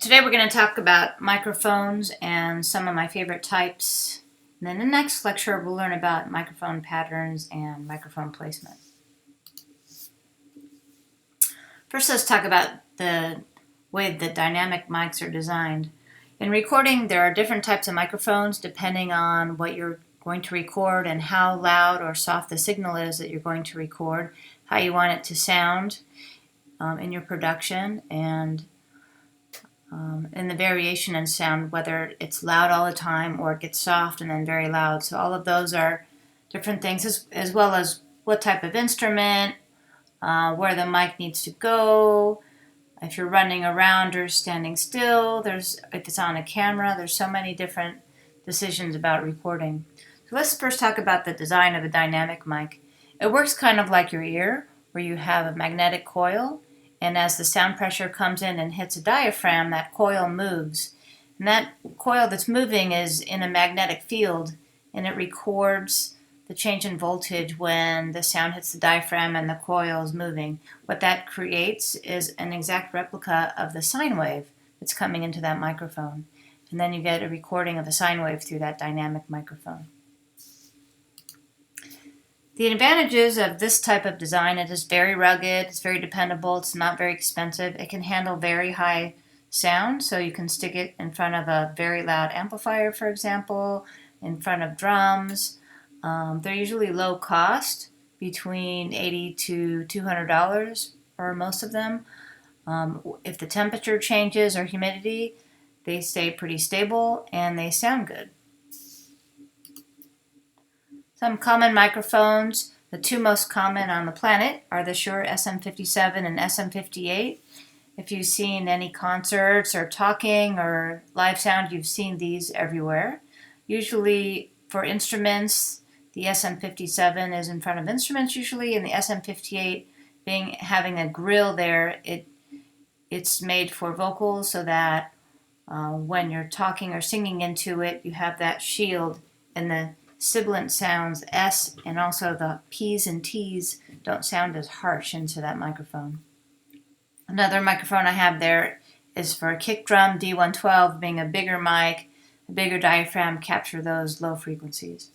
Today we're going to talk about microphones and some of my favorite types. And then in the next lecture we'll learn about microphone patterns and microphone placement. First, let's talk about the way the dynamic mics are designed. In recording, there are different types of microphones depending on what you're going to record and how loud or soft the signal is that you're going to record, how you want it to sound in your production, and the variation in sound, whether it's loud all the time or it gets soft and then very loud. So all of those are different things, as well as what type of instrument, where the mic needs to go, if you're running around or standing still, if it's on a camera, there's so many different decisions about recording. So let's first talk about the design of a dynamic mic. It works kind of like your ear, where you have a magnetic coil, and as the sound pressure comes in and hits a diaphragm, that coil moves. And that coil that's moving is in a magnetic field, and it records the change in voltage when the sound hits the diaphragm and the coil is moving. What that creates is an exact replica of the sine wave that's coming into that microphone. And then you get a recording of a sine wave through that dynamic microphone. The advantages of this type of design: it is very rugged, it's very dependable, it's not very expensive, it can handle very high sound, so you can stick it in front of a very loud amplifier, for example, in front of drums. They're usually low cost, between $80 to $200 for most of them. If the temperature changes or humidity, they stay pretty stable and they sound good. Some common microphones, the two most common on the planet, are the Shure SM57 and SM58. If you've seen any concerts or talking or live sound, you've seen these everywhere. Usually for instruments, the SM57 is in front of instruments usually, and the SM58 having a grill there, it's made for vocals so that when you're talking or singing into it, you have that shield, and the sibilant sounds, S, and also the P's and T's don't sound as harsh into that microphone. Another microphone I have there is for a kick drum, D112, being a bigger mic, a bigger diaphragm, capture those low frequencies.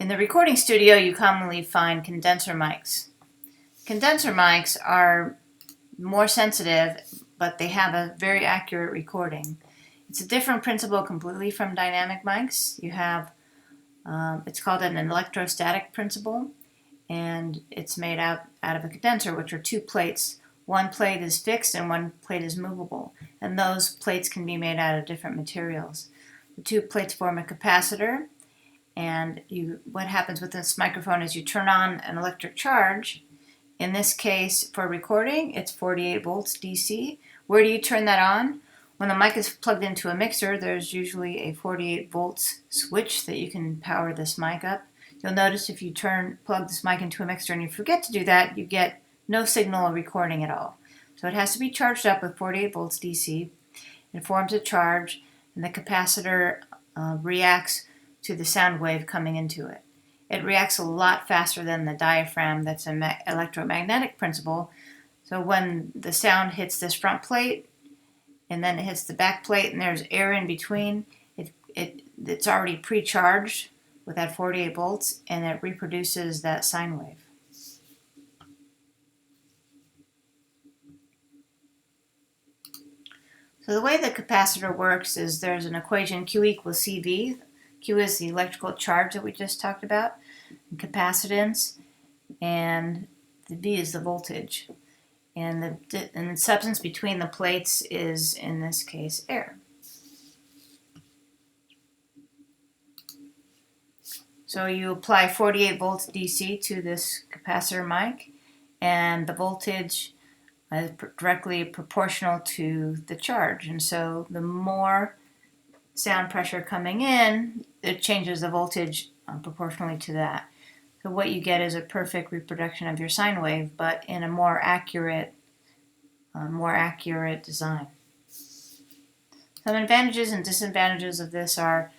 In the recording studio, you commonly find condenser mics. Condenser mics are more sensitive, but they have a very accurate recording. It's a different principle completely from dynamic mics. You have, it's called an electrostatic principle, and it's made out of a condenser, which are two plates. One plate is fixed and one plate is movable, and those plates can be made out of different materials. The two plates form a capacitor, and what happens with this microphone is you turn on an electric charge. In this case, for recording, it's 48 volts DC. Where do you turn that on? When the mic is plugged into a mixer, there's usually a 48 volts switch that you can power this mic up. You'll notice if you plug this mic into a mixer and you forget to do that, you get no signal or recording at all. So it has to be charged up with 48 volts DC. It forms a charge, and the capacitor reacts to the sound wave coming into it. It reacts a lot faster than the diaphragm that's an electromagnetic principle. So when the sound hits this front plate, and then it hits the back plate, and there's air in between, it's already pre-charged with that 48 volts, and it reproduces that sine wave. So the way the capacitor works is there's an equation, Q equals CV. Q is the electrical charge that we just talked about, and capacitance, and the V is the voltage. And the substance between the plates is, in this case, air. So you apply 48 volts DC to this capacitor mic, and the voltage is directly proportional to the charge. And so the more sound pressure coming in, it changes the voltage proportionally to that. So what you get is a perfect reproduction of your sine wave, but in a more accurate design. Some advantages and disadvantages of this are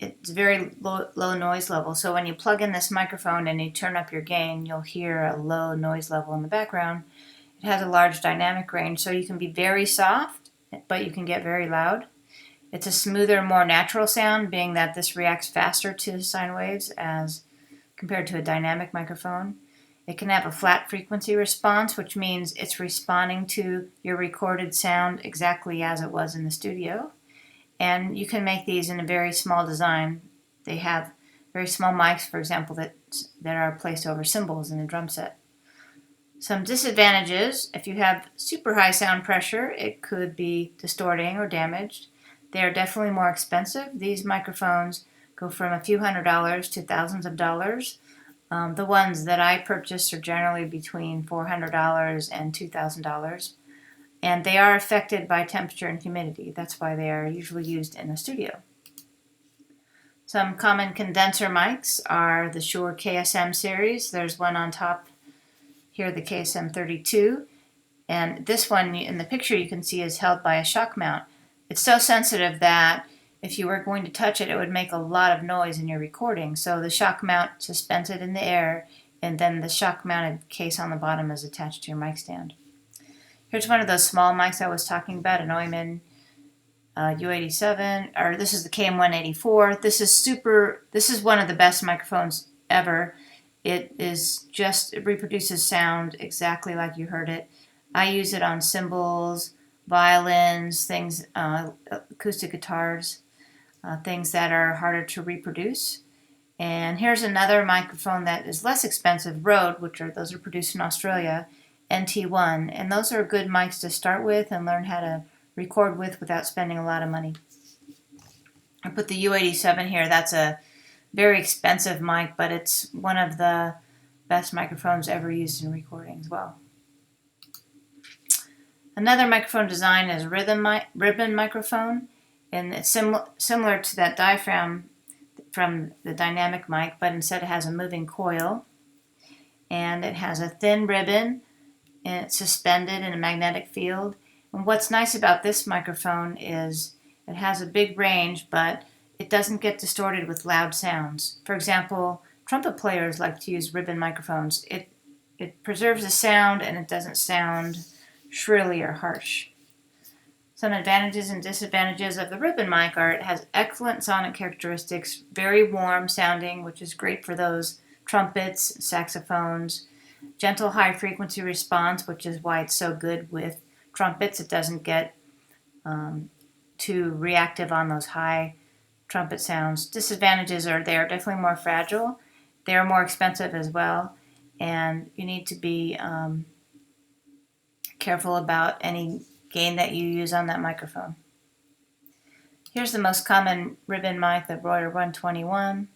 it's very low noise level. So when you plug in this microphone and you turn up your gain, you'll hear a low noise level in the background. It has a large dynamic range, so you can be very soft, but you can get very loud. It's a smoother, more natural sound, being that this reacts faster to sine waves as compared to a dynamic microphone. It can have a flat frequency response, which means it's responding to your recorded sound exactly as it was in the studio. And you can make these in a very small design. They have very small mics, for example, that are placed over cymbals in a drum set. Some disadvantages: if you have super high sound pressure, it could be distorting or damaged. They are definitely more expensive. These microphones go from a few $100s to thousands of dollars. The ones that I purchase are generally between $400 and $2,000. And they are affected by temperature and humidity. That's why they are usually used in a studio. Some common condenser mics are the Shure KSM series. There's one on top here, the KSM 32. And this one in the picture you can see is held by a shock mount. It's so sensitive that if you were going to touch it, it would make a lot of noise in your recording. So the shock mount suspends it in the air, and then the shock mounted case on the bottom is attached to your mic stand. Here's one of those small mics I was talking about, an Neumann U87, or this is the KM184. This is one of the best microphones ever. It reproduces sound exactly like you heard it. I use it on cymbals, violins, things, acoustic guitars, things that are harder to reproduce. And here's another microphone that is less expensive, Rode, those are produced in Australia, NT1, and those are good mics to start with and learn how to record with without spending a lot of money. I put the U87 here. That's a very expensive mic, but it's one of the best microphones ever used in recording as well. Another microphone design is ribbon microphone, and it's similar to that diaphragm from the dynamic mic, but instead it has a moving coil, and it has a thin ribbon, and it's suspended in a magnetic field. And what's nice about this microphone is it has a big range, but it doesn't get distorted with loud sounds. For example, trumpet players like to use ribbon microphones. It preserves the sound, and it doesn't sound shrilly or harsh. Some advantages and disadvantages of the ribbon mic are it has excellent sonic characteristics, very warm sounding, which is great for those trumpets, saxophones, gentle high frequency response, which is why it's so good with trumpets. It doesn't get too reactive on those high trumpet sounds. Disadvantages are they are definitely more fragile. They are more expensive as well, and you need to be careful about any gain that you use on that microphone. Here's the most common ribbon mic, the Royer 121.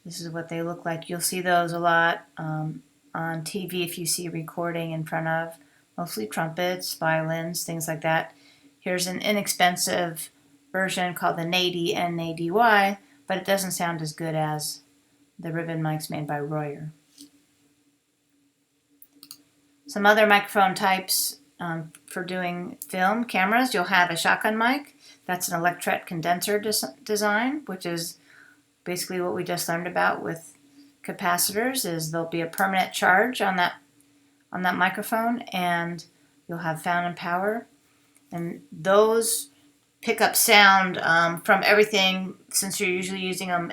This is what they look like. You'll see those a lot on TV if you see recording in front of mostly trumpets, violins, things like that. Here's an inexpensive version called the Nady, N-A-D-Y, but it doesn't sound as good as the ribbon mics made by Royer. Some other microphone types for doing film cameras, you'll have a shotgun mic. That's an electret condenser design, which is basically what we just learned about with capacitors. Is there'll be a permanent charge on that microphone, and you'll have fountain power, and those pick up sound from everything. Since you're usually using them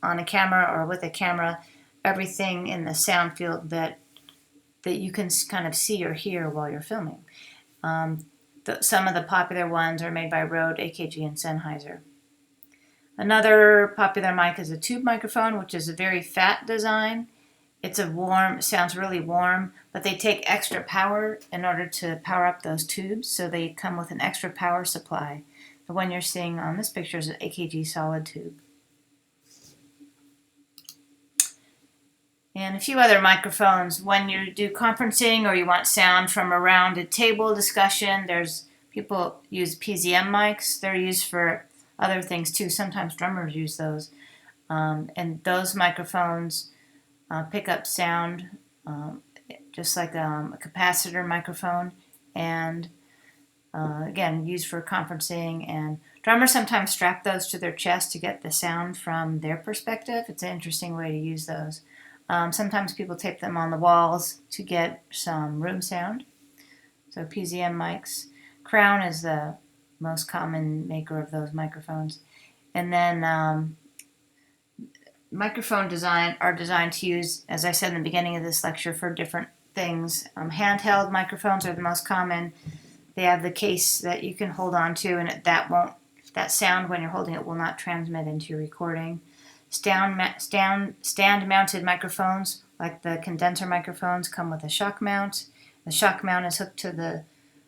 on a camera or with a camera, everything in the sound field that you can kind of see or hear while you're filming. Some of the popular ones are made by Rode, AKG, and Sennheiser. Another popular mic is a tube microphone, which is a very fat design. It sounds really warm, but they take extra power in order to power up those tubes, so they come with an extra power supply. The one you're seeing on this picture is an AKG solid tube. And a few other microphones. When you do conferencing or you want sound from around a table discussion, people use PZM mics. They're used for other things too. Sometimes drummers use those. And those microphones pick up sound just like a capacitor microphone. And Again, used for conferencing, and drummers sometimes strap those to their chest to get the sound from their perspective. It's an interesting way to use those. Sometimes people tape them on the walls to get some room sound. So PZM mics. Crown is the most common maker of those microphones. And then microphone design are designed to use, as I said in the beginning of this lecture, for different things. Handheld microphones are the most common. They have the case that you can hold on to, and that sound when you're holding it will not transmit into your recording. Stand-mounted microphones, like the condenser microphones, come with a shock mount. The shock mount is hooked to the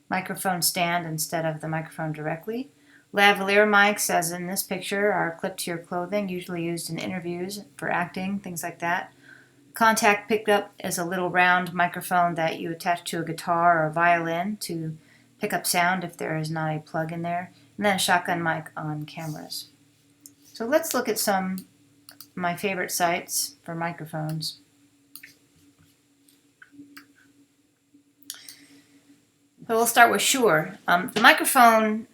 microphone stand instead of the microphone directly. Lavalier mics, as in this picture, are clipped to your clothing, usually used in interviews for acting, things like that. Contact pickup is a little round microphone that you attach to a guitar or a violin to pick up sound if there is not a plug in there. And then a shotgun mic on cameras. So let's look at some of my favorite sites for microphones. So we'll start with Shure. The microphone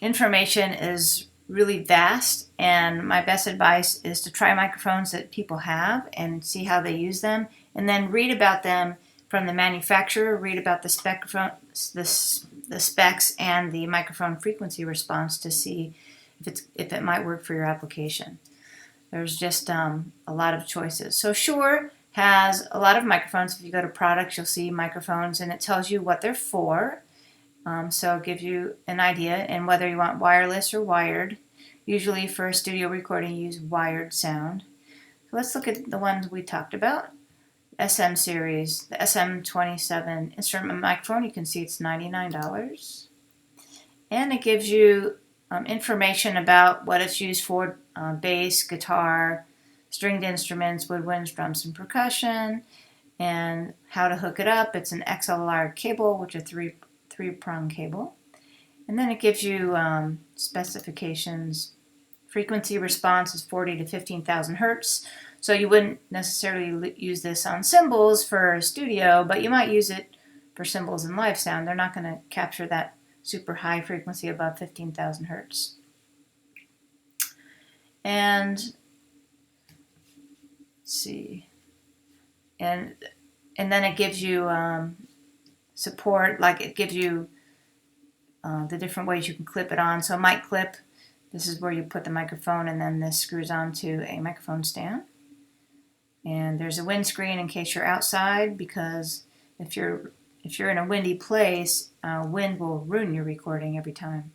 information is really vast, and my best advice is to try microphones that people have and see how they use them, and then read about them from the manufacturer, read about the specs and the microphone frequency response to see if it might work for your application. There's just a lot of choices. So Shure has a lot of microphones. If you go to products, you'll see microphones, and it tells you what they're for. So it gives you an idea, and whether you want wireless or wired. Usually for a studio recording, you use wired sound. So let's look at the ones we talked about. SM series, the SM27 instrument microphone. You can see it's $99. And it gives you information about what it's used for, bass, guitar, stringed instruments, woodwinds, drums, and percussion, and how to hook it up. It's an XLR cable, which is a three-prong cable. And then it gives you specifications. Frequency response is 40 to 15,000 hertz. So you wouldn't necessarily use this on cymbals for a studio, but you might use it for cymbals and live sound. They're not going to capture that super high frequency above 15,000 hertz. And let's see. And then it gives you support, like it gives you the different ways you can clip it on. So mic clip, this is where you put the microphone, and then this screws onto a microphone stand. And there's a windscreen in case you're outside, because if you're in a windy place, wind will ruin your recording every time.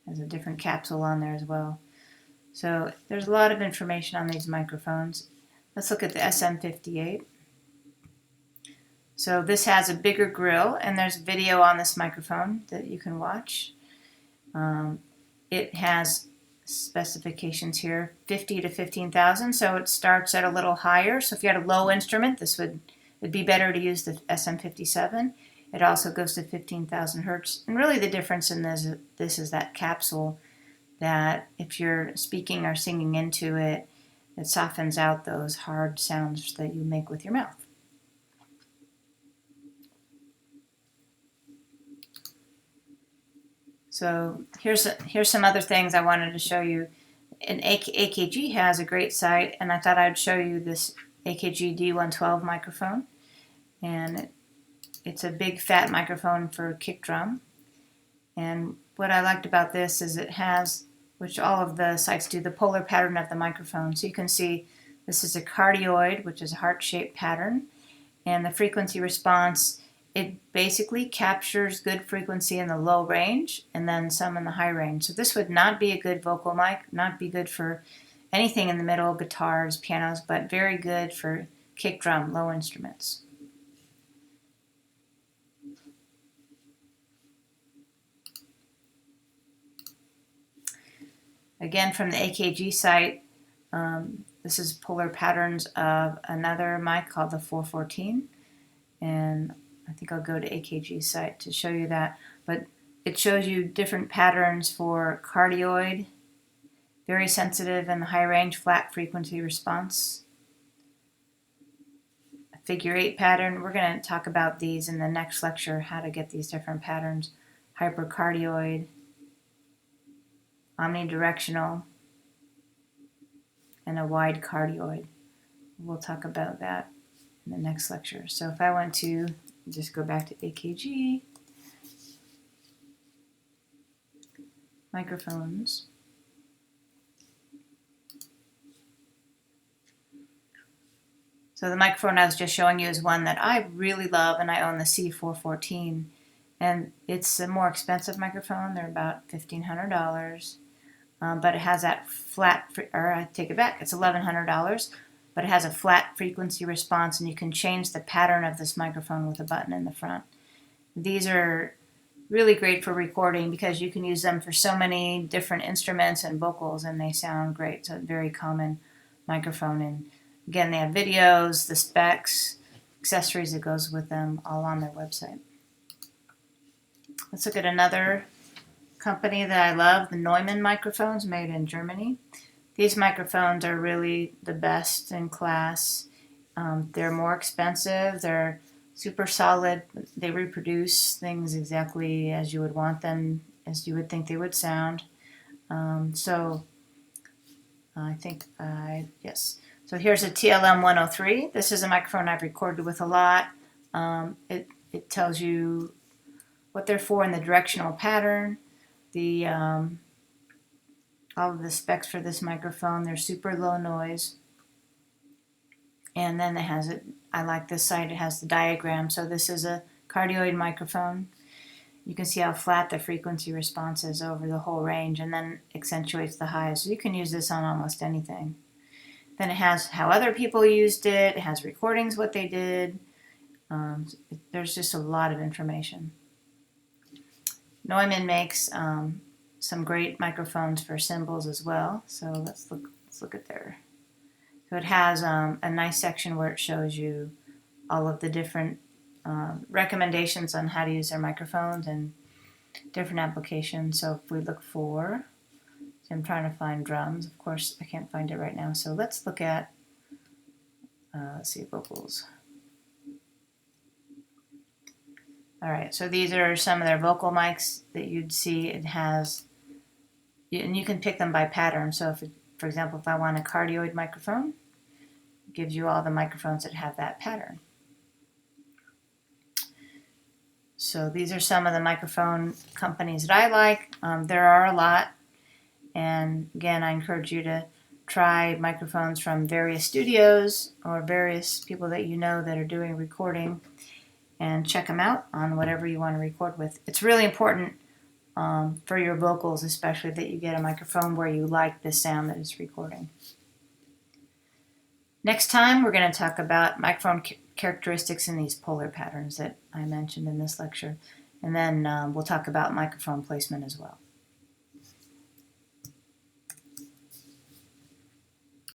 There's a different capsule on there as well. So there's a lot of information on these microphones. Let's look at the SM58. So this has a bigger grill, and there's video on this microphone that you can watch. It has specifications here, 50 to 15,000, so it starts at a little higher. So if you had a low instrument, it'd be better to use the SM57. It also goes to 15,000 hertz. And really the difference in this is that capsule, that if you're speaking or singing into it, it softens out those hard sounds that you make with your mouth. So here's some other things I wanted to show you. And AKG has a great site, and I thought I'd show you this AKG D112 microphone. And it's a big fat microphone for kick drum. And what I liked about this is it has, which all of the sites do, the polar pattern of the microphone. So you can see this is a cardioid, which is a heart-shaped pattern. And the frequency response, it basically captures good frequency in the low range and then some in the high range. So this would not be a good vocal mic, not be good for anything in the middle, guitars, pianos, but very good for kick drum, low instruments. Again, from the AKG site, this is polar patterns of another mic called the 414. And I think I'll go to AKG site to show you that. But it shows you different patterns for cardioid, very sensitive in the high range, flat frequency response. A figure 8 pattern. We're going to talk about these in the next lecture, how to get these different patterns. hypercardioid, omnidirectional, and a wide cardioid. We'll talk about that in the next lecture. So if I want to just go back to AKG, microphones. So the microphone I was just showing you is one that I really love, and I own the C414. And it's a more expensive microphone. They're about $1,500. But it has that flat, or I take it back, it's $1,100. But it has a flat frequency response, and you can change the pattern of this microphone with a button in the front. These are really great for recording because you can use them for so many different instruments and vocals, and they sound great. So it's a very common microphone. And again, they have videos, the specs, accessories that goes with them, all on their website. Let's look at another company that I love, the Neumann microphones, made in Germany. These microphones are really the best in class. They're more expensive. They're super solid. They reproduce things exactly as you would want them, as you would think they would sound. So I think yes. So here's a TLM 103. This is a microphone I've recorded with a lot. It tells you what they're for in the directional pattern. The all of the specs for this microphone. They're super low noise. And then it has it. I like this side. It has the diagram. So this is a cardioid microphone. You can see how flat the frequency response is over the whole range, and then accentuates the highs. So you can use this on almost anything. Then it has how other people used it. It has recordings, what they did. There's just a lot of information. Neumann makes some great microphones for cymbals as well. So let's look at their. So it has a nice section where it shows you all of the different recommendations on how to use their microphones and different applications. So if we look for, so I'm trying to find drums. Of course, I can't find it right now. So let's look at, let's see, vocals. All right, so these are some of their vocal mics that you'd see. It has, and you can pick them by pattern. So if, for example, if I want a cardioid microphone, it gives you all the microphones that have that pattern. So these are some of the microphone companies that I like. There are a lot. And again, I encourage you to try microphones from various studios or various people that you know that are doing recording, and check them out on whatever you want to record with. It's really important for your vocals, especially, that you get a microphone where you like the sound that it's recording. Next time, we're going to talk about microphone characteristics in these polar patterns that I mentioned in this lecture. And then we'll talk about microphone placement as well.